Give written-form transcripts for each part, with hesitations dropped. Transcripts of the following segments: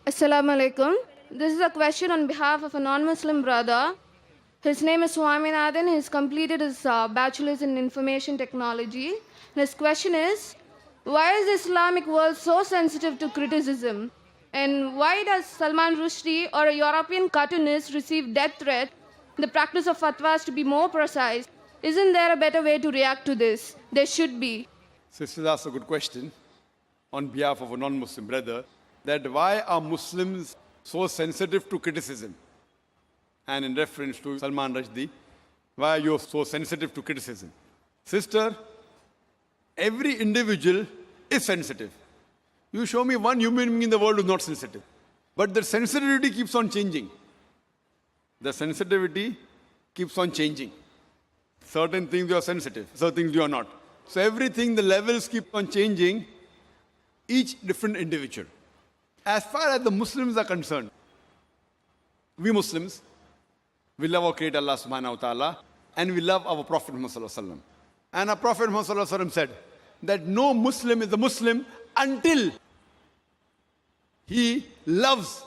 Assalamu alaikum. This is a question on behalf of a non-Muslim brother. His name is Swaminathan. He's completed his bachelor's in information technology. And his question is, why is the Islamic world so sensitive to criticism? And why does Salman Rushdie or a European cartoonist receive death threat? The practice of fatwas to be more precise. Isn't there a better way to react to this? There should be. Sister asked a good question on behalf of a non-Muslim brother, that why are Muslims so sensitive to criticism? And in reference to Salman Rushdie, why are you so sensitive to criticism? Sister, every individual is sensitive. You show me one human being in the world who is not sensitive. But the sensitivity keeps on changing. The sensitivity keeps on changing. Certain things you are sensitive, certain things you are not. So everything, the levels keep on changing, each different individual. As far as the Muslims are concerned, we Muslims, we love our Creator Allah subhanahu wa ta'ala, and we love our Prophet Muhammad sallallahu alaihi wasallam. And our Prophet Muhammad sallallahu alaihi wasallam said that no Muslim is a Muslim until he loves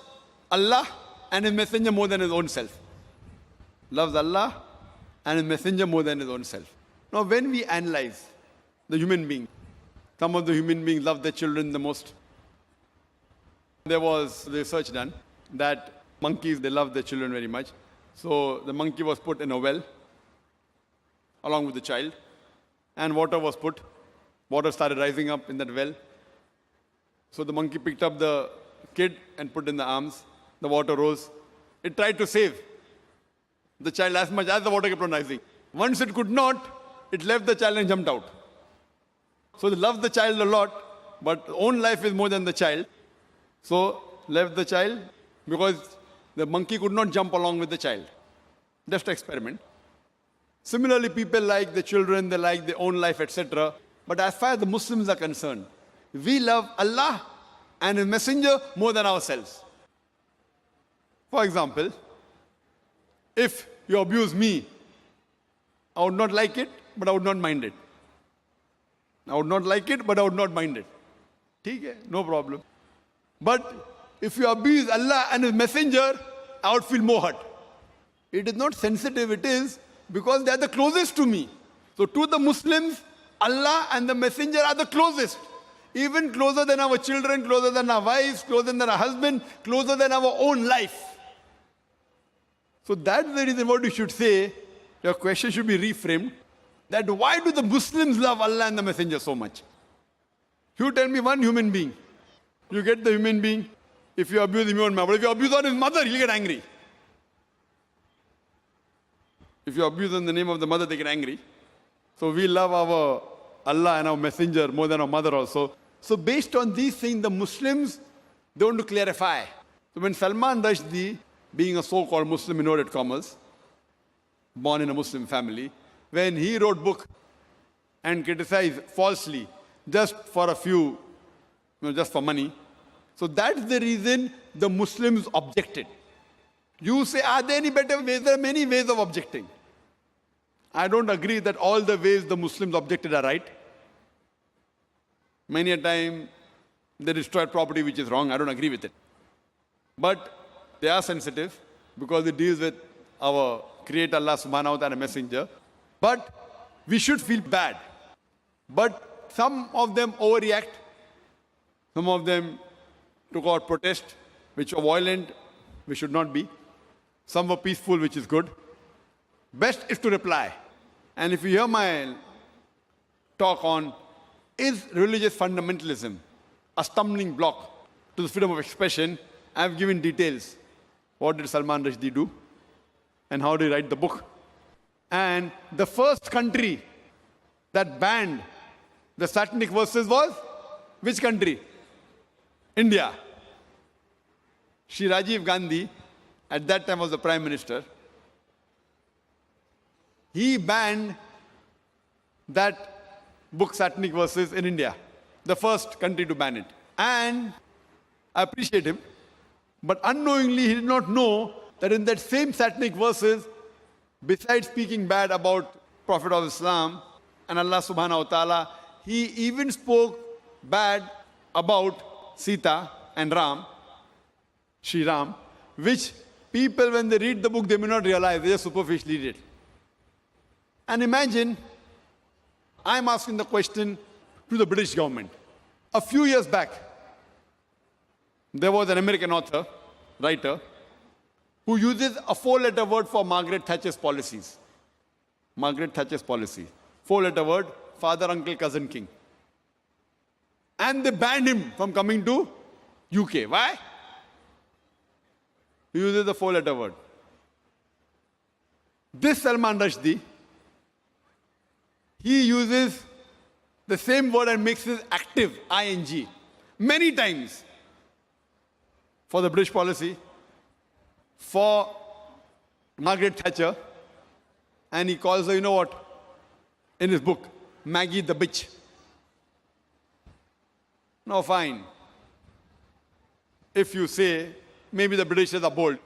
Allah and His Messenger more than his own self. Loves Allah and His Messenger more than his own self. Now when we analyze the human being, some of the human beings love their children the most. There was research done that monkeys, they love their children very much. So the monkey was put in a well along with the child, and water was put. Water started rising up in that well. So the monkey picked up the kid and put in the arms. The water rose. It tried to save the child as much as the water kept on rising. Once it could not, it left the child and jumped out. So they loved the child a lot, but own life is more than the child. So left the child because the monkey could not jump along with the child. Just an experiment. Similarly, people like the children, they like their own life, etc. But as far as the Muslims are concerned, we love Allah and His Messenger more than ourselves. For example, if you abuse me, I would not like it, but I would not mind it. I would not like it, but I would not mind it. ठीक है, no problem. But if you abuse Allah and His Messenger, I would feel more hurt. It is not sensitive, it is because they are the closest to me. So to the Muslims, Allah and the Messenger are the closest. Even closer than our children, closer than our wives, closer than our husband, closer than our own life. So that's the reason what you should say, your question should be reframed, that why do the Muslims love Allah and the Messenger so much? You tell me one human being. You get the human being, if you abuse him, you won't mind. But if you abuse on his mother, he'll get angry. If you abuse in the name of the mother, they get angry. So we love our Allah and our Messenger more than our mother also. So based on these things, the Muslims, they want to clarify. So when Salman Rushdie, being a so-called Muslim in inverted commas, born in a Muslim family, when he wrote book and criticized falsely, just for a few, just for money. So that's the reason the Muslims objected. You say, are there any better ways? There are many ways of objecting. I don't agree that all the ways the Muslims objected are right. Many a time they destroyed property which is wrong. I don't agree with it. But they are sensitive because it deals with our Creator Allah subhanahu wa ta'ala Messenger. But we should feel bad. But some of them overreact. Some of them took out protest, which were violent, which should not be. Some were peaceful, which is good. Best is to reply. And if you hear my talk on, is religious fundamentalism a stumbling block to the freedom of expression, I have given details. What did Salman Rushdie do? And how did he write the book? And the first country that banned the satanic verses was which country? India. Shri Rajiv Gandhi, at that time was the Prime Minister. He banned that book, Satanic Verses, in India. The first country to ban it. And I appreciate him. But unknowingly, he did not know that in that same Satanic Verses, besides speaking bad about Prophet of Islam and Allah subhanahu wa ta'ala, he even spoke bad about Sita and Ram. Sri Ram, which people, when they read the book, they may not realize, they just superficially read it. And imagine, I'm asking the question to the British government. A few years back, there was an American author, writer, who uses a 4-letter word for Margaret Thatcher's policies. Margaret Thatcher's policy. 4-letter word, father, uncle, cousin, king. And they banned him from coming to UK. Why? He uses the 4-letter word. This Salman Rushdie, he uses the same word and makes it active, ing, many times for the British policy, for Margaret Thatcher, and he calls her, you know what, in his book, Maggie the bitch. Now fine. If you say, maybe the Britishers are bold,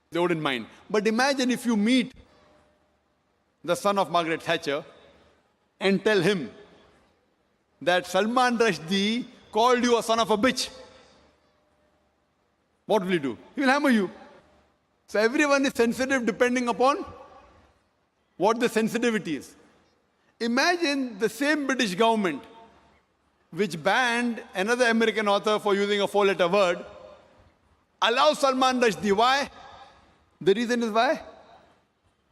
they wouldn't mind. But imagine if you meet the son of Margaret Thatcher and tell him that Salman Rushdie called you a son of a bitch. What will he do? He will hammer you. So everyone is sensitive depending upon what the sensitivity is. Imagine the same British government which banned another American author for using a 4-letter word, allows Salman Rushdie. Why? The reason is why?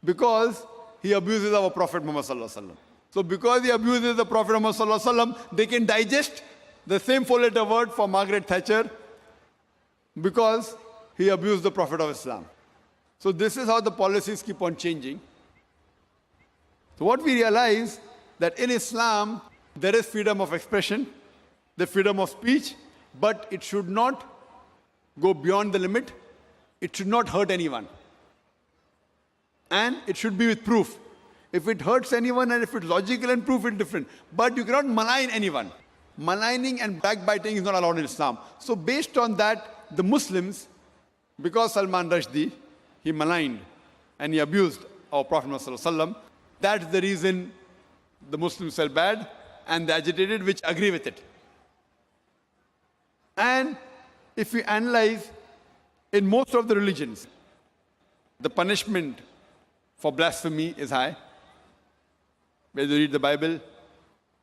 Because he abuses our Prophet Muhammad Sallallahu Alaihi Wasallam. So because he abuses the Prophet Muhammad Sallallahu Alaihi Wasallam, they can digest the same 4-letter word for Margaret Thatcher because he abused the Prophet of Islam. So this is how the policies keep on changing. So what we realize that in Islam, there is freedom of expression, the freedom of speech, but it should not go beyond the limit. It should not hurt anyone. And it should be with proof. If it hurts anyone and if it's logical and proof, it's different. But you cannot malign anyone. Maligning and backbiting is not allowed in Islam. So based on that, the Muslims, because Salman Rushdie, he maligned and he abused our Prophet Muhammad, that's the reason the Muslims felt bad and they agitated, which agree with it. And if we analyze, in most of the religions, the punishment for blasphemy is high. Whether you read the Bible,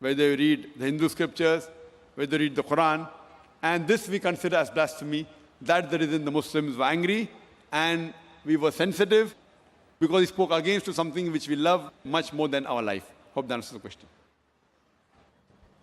whether you read the Hindu scriptures, whether you read the Quran, and this we consider as blasphemy. That's the reason the Muslims were angry and we were sensitive because he spoke against to something which we love much more than our life. Hope that answers the question.